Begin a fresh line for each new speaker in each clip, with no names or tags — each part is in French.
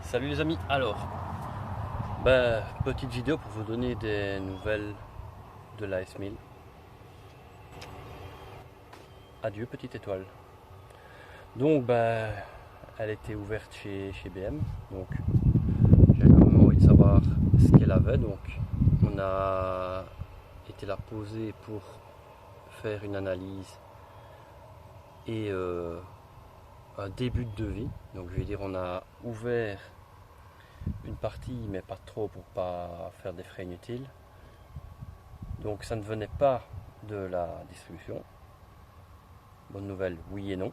Salut les amis, alors, petite vidéo pour vous donner des nouvelles de l'AS 1000. Adieu petite étoile. Donc elle était ouverte chez BM, donc j'ai quand même envie de savoir ce qu'elle avait. Donc on a été la poser pour faire une analyse et un début de devis. Donc je vais dire, on a ouvert une partie, mais pas trop pour pas faire des frais inutiles. Donc ça ne venait pas de la distribution. Bonne nouvelle, oui et non.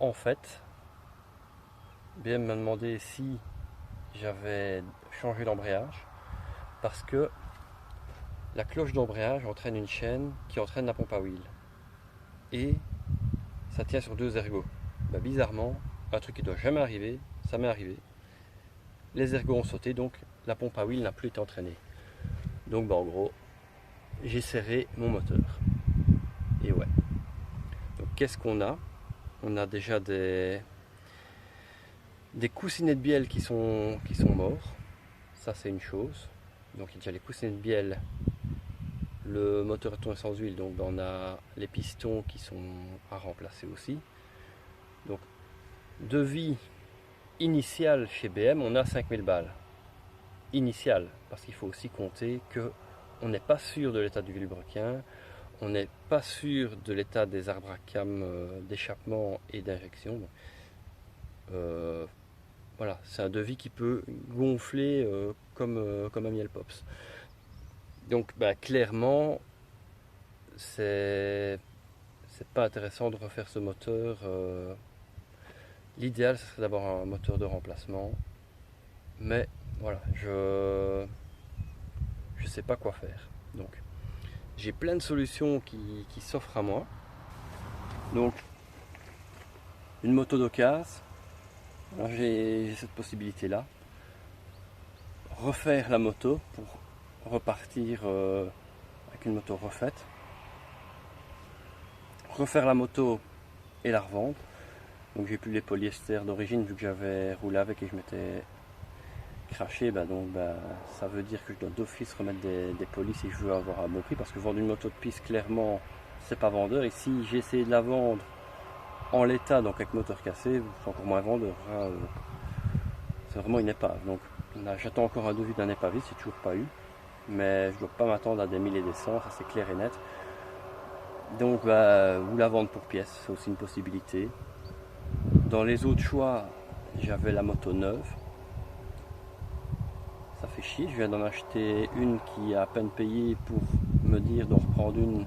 En fait, BM m'a demandé si j'avais changé l'embrayage parce que la cloche d'embrayage entraîne une chaîne qui entraîne la pompe à huile. Et ça tient sur deux ergots. Bizarrement, un truc qui ne doit jamais arriver, ça m'est arrivé. Les ergots ont sauté, donc la pompe à huile n'a plus été entraînée. Donc en gros, j'ai serré mon moteur. Et ouais. Donc qu'est-ce qu'on a? On a déjà des coussinets de bielle qui sont morts. Ça c'est une chose. Donc il y a déjà les coussinets de bielle. Le moteur est tourné sans huile, donc on a les pistons qui sont à remplacer aussi. Donc devis initial chez BM, on a 5000 balles. Initial, parce qu'il faut aussi compter que on n'est pas sûr de l'état du vilebrequin, on n'est pas sûr de l'état des arbres à cam d'échappement et d'injection. Voilà, c'est un devis qui peut gonfler comme un miel pops. Donc clairement, c'est pas intéressant de refaire ce moteur. L'idéal, ce serait d'avoir un moteur de remplacement. Mais voilà, je sais pas quoi faire. Donc j'ai plein de solutions qui s'offrent à moi. Donc une moto d'occasion, j'ai cette possibilité là. Refaire la moto pour repartir avec une moto refaite. Refaire la moto et la revendre. Donc j'ai plus les polyester d'origine vu que j'avais roulé avec et je m'étais craché. Ça veut dire que je dois d'office remettre des polis si je veux avoir un bon prix, parce que vendre une moto de piste, clairement c'est pas vendeur. Et si j'ai essayé de la vendre en l'état, donc avec moteur cassé, c'est encore moins vendeur. C'est vraiment une épave. Donc là j'attends encore un devis d'un épaviste, c'est toujours pas eu, mais je dois pas m'attendre à des 1000 et des 100, ça c'est clair et net. Donc ou la vendre pour pièces, c'est aussi une possibilité. Dans les autres choix, j'avais la moto neuve. Ça fait chier, je viens d'en acheter une qui a à peine payé pour me dire d'en reprendre une.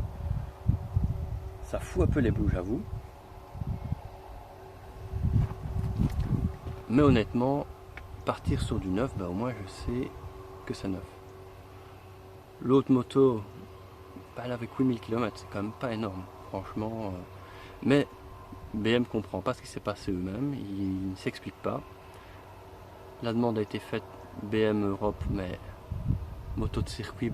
Ça fout un peu les boules, j'avoue. Mais honnêtement, partir sur du neuf, au moins je sais que c'est neuf. L'autre moto, elle avait 8000 km, c'est quand même pas énorme, franchement. Mais BM comprend pas ce qui s'est passé eux-mêmes, ils ne s'expliquent pas. La demande a été faite BM Europe, mais moto de circuit,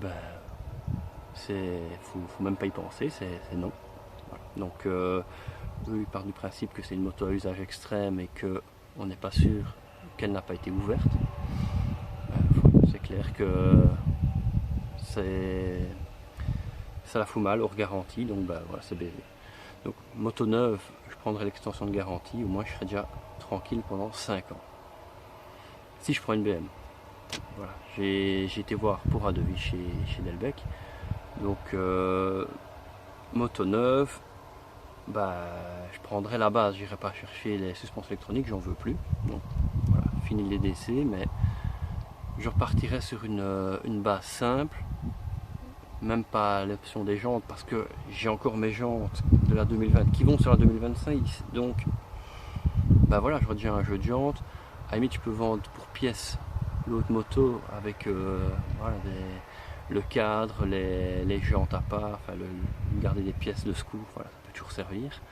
faut même pas y penser, c'est non. Voilà. Donc eux ils partent du principe que c'est une moto à usage extrême et que on n'est pas sûr qu'elle n'a pas été ouverte. C'est clair que ça la fout mal hors garantie, donc voilà, c'est BV. Donc moto neuve, je prendrai l'extension de garantie, au moins je serai déjà tranquille pendant 5 ans. Si je prends une BM. Voilà, j'ai été voir pour un devis chez Delbecq. Donc moto neuve, je prendrai la base, j'irai pas chercher les suspensions électroniques, j'en veux plus. Donc voilà, fini les DC, mais je repartirai sur une base simple, même pas l'option des jantes, parce que j'ai encore mes jantes de la 2020 qui vont sur la 2025. Donc voilà, j'aurai déjà un jeu de jantes. À la limite, tu peux vendre pour pièce l'autre moto avec le cadre, les jantes à part, garder des pièces de secours, voilà, ça peut toujours servir.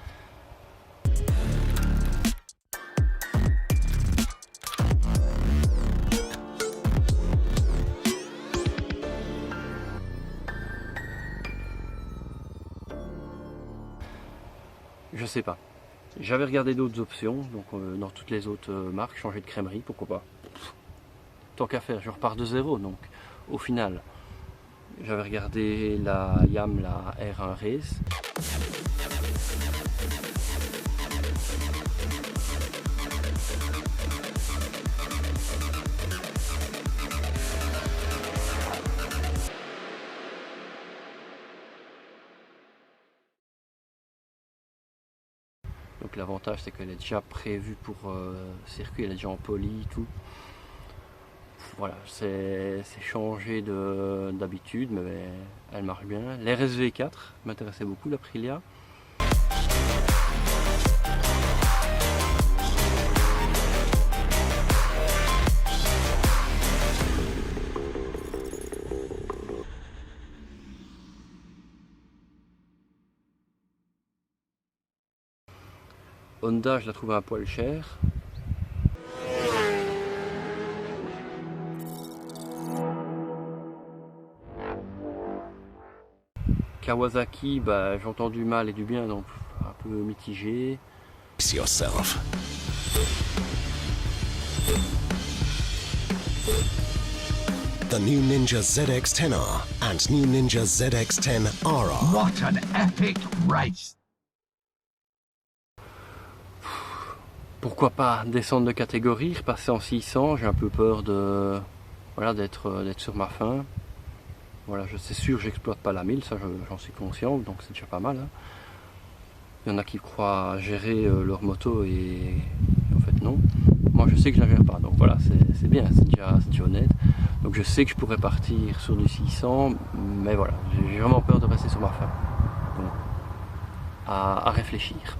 Je sais pas. J'avais regardé d'autres options, donc dans toutes les autres marques, changer de crèmerie, pourquoi pas. Tant qu'à faire, je repars de zéro, donc au final, j'avais regardé la YAM, la R1 Race. Donc l'avantage c'est qu'elle est déjà prévue pour circuit, elle est déjà en poly, tout. Voilà, c'est changé d'habitude, mais elle marche bien. L'RSV4 m'intéressait beaucoup, l'Aprilia. Honda, je la trouvais un poil chère. Kawasaki, bah, j'ai entendu mal et du bien, donc un peu mitigé.
Yourself. The new Ninja ZX-10R and new Ninja ZX-10RR.
What an epic race!
Pourquoi pas descendre de catégorie, repasser en 600, j'ai un peu peur de voilà, d'être sur ma fin. Voilà, c'est sûr, j'exploite pas la 1000, ça j'en suis conscient, donc c'est déjà pas mal. Hein. Il y en a qui croient gérer leur moto et en fait non. Moi je sais que je la gère pas, donc voilà, c'est bien, c'est déjà honnête. Donc je sais que je pourrais partir sur du 600, mais voilà, j'ai vraiment peur de rester sur ma fin. Donc à réfléchir.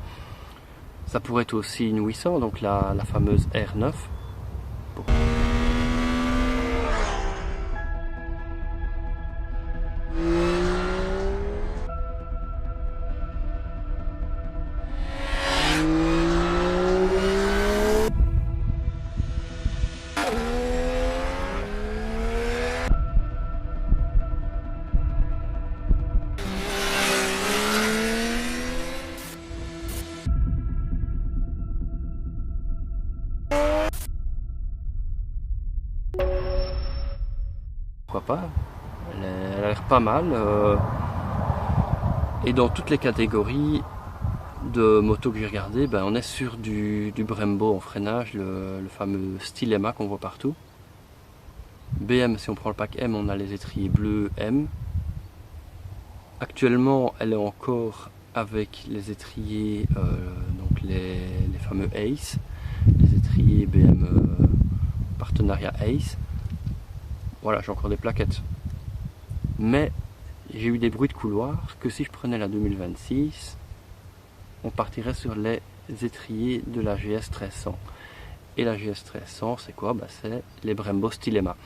Ça pourrait être aussi une 800, donc la fameuse R9. Pourquoi pas, elle a l'air pas mal. Et dans toutes les catégories de motos que j'ai regardé, ben on est sur du Brembo en freinage, le fameux Stylema qu'on voit partout. BM, si on prend le pack M, on a les étriers bleus M. Actuellement, elle est encore avec les étriers, donc les fameux Ace, les étriers BM partenariat Ace. Voilà, j'ai encore des plaquettes. Mais j'ai eu des bruits de couloir que si je prenais la 2026, on partirait sur les étriers de la GS 1300. Et la GS 1300, c'est quoi? Bah, c'est les Brembo Stylema.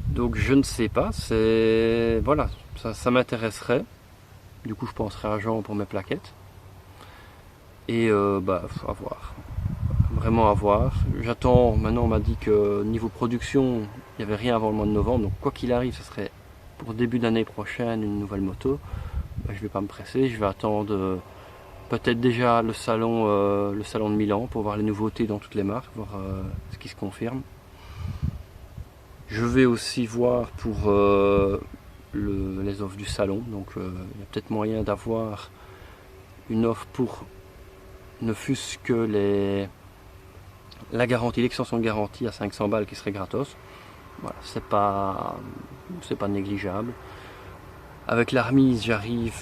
Donc je ne sais pas, c'est voilà, ça m'intéresserait. Du coup, je penserai à Jean pour mes plaquettes. Et bah, à voir. Vraiment à voir. J'attends, maintenant on m'a dit que niveau production, il n'y avait rien avant le mois de novembre. Donc quoi qu'il arrive, ce serait pour début d'année prochaine une nouvelle moto. Bah, je ne vais pas me presser, je vais attendre peut-être déjà le salon de Milan pour voir les nouveautés dans toutes les marques, voir ce qui se confirme. Je vais aussi voir pour les offres du salon, donc il y a peut-être moyen d'avoir une offre pour ne fût-ce que la garantie, l'extension de garantie à 500 balles qui serait gratos. Voilà, c'est pas négligeable. Avec la remise, j'arrive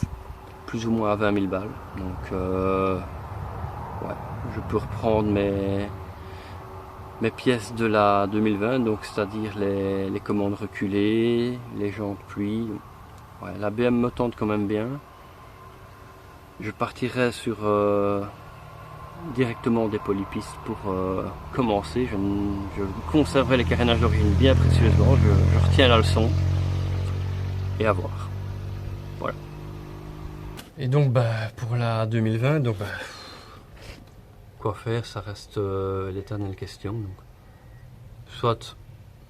plus ou moins à 20 000 balles. Donc, ouais, je peux reprendre mes pièces de la 2020, donc c'est-à-dire les commandes reculées, les jantes pluie. Ouais, la BM me tente quand même bien. Je partirai sur directement des polypistes pour commencer. Je conserverai les carénages d'origine bien précieusement, je retiens la leçon et à voir. Voilà. Et donc pour la 2020, donc quoi faire, ça reste l'éternelle question. Donc, soit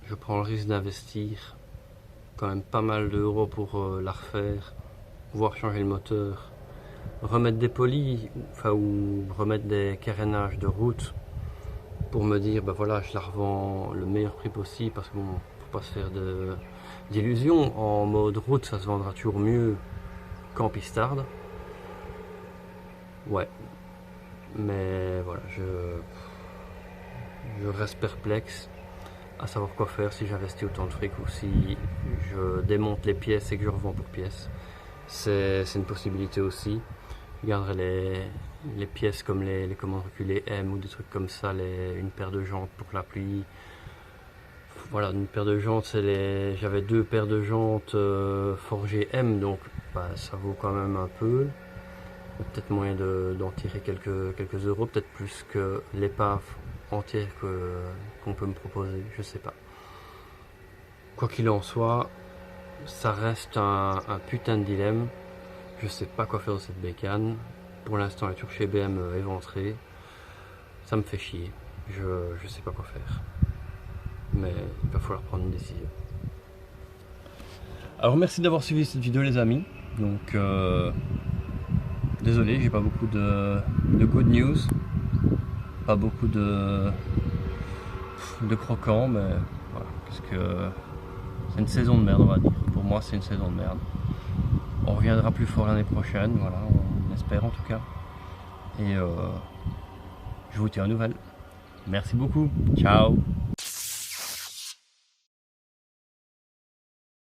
je prends le risque d'investir quand même pas mal d'euros pour la refaire, voire changer le moteur remettre des polis, enfin, ou remettre des carénages de route pour me dire, ben voilà, je la revends le meilleur prix possible parce que bon, faut pas se faire d'illusions. En mode route, ça se vendra toujours mieux qu'en pistarde. Ouais, mais voilà, je reste perplexe à savoir quoi faire si j'investis autant de fric ou si je démonte les pièces et que je revends pour pièces. C'est une possibilité aussi. Je garderai les pièces comme les commandes reculées M ou des trucs comme ça, une paire de jantes pour la pluie. Voilà, une paire de jantes, j'avais 2 paires de jantes forgées M, donc bah, ça vaut quand même un peu. Il y a peut-être moyen d'en tirer quelques euros, peut-être plus que l'épave entière qu'on peut me proposer, je sais pas. Quoi qu'il en soit, ça reste un putain de dilemme. Je sais pas quoi faire de cette bécane. Pour l'instant, elle est toujours chez BM éventrée. Ça me fait chier. Je sais pas quoi faire. Mais il va falloir prendre une décision. Alors merci d'avoir suivi cette vidéo les amis. Donc désolé, j'ai pas beaucoup de good news. Pas beaucoup de croquants, mais voilà, parce que c'est une saison de merde on va dire. Pour moi c'est une saison de merde. On reviendra plus fort l'année prochaine, voilà, on espère en tout cas. Et je vous tiens aux nouvelles. Merci beaucoup, ciao.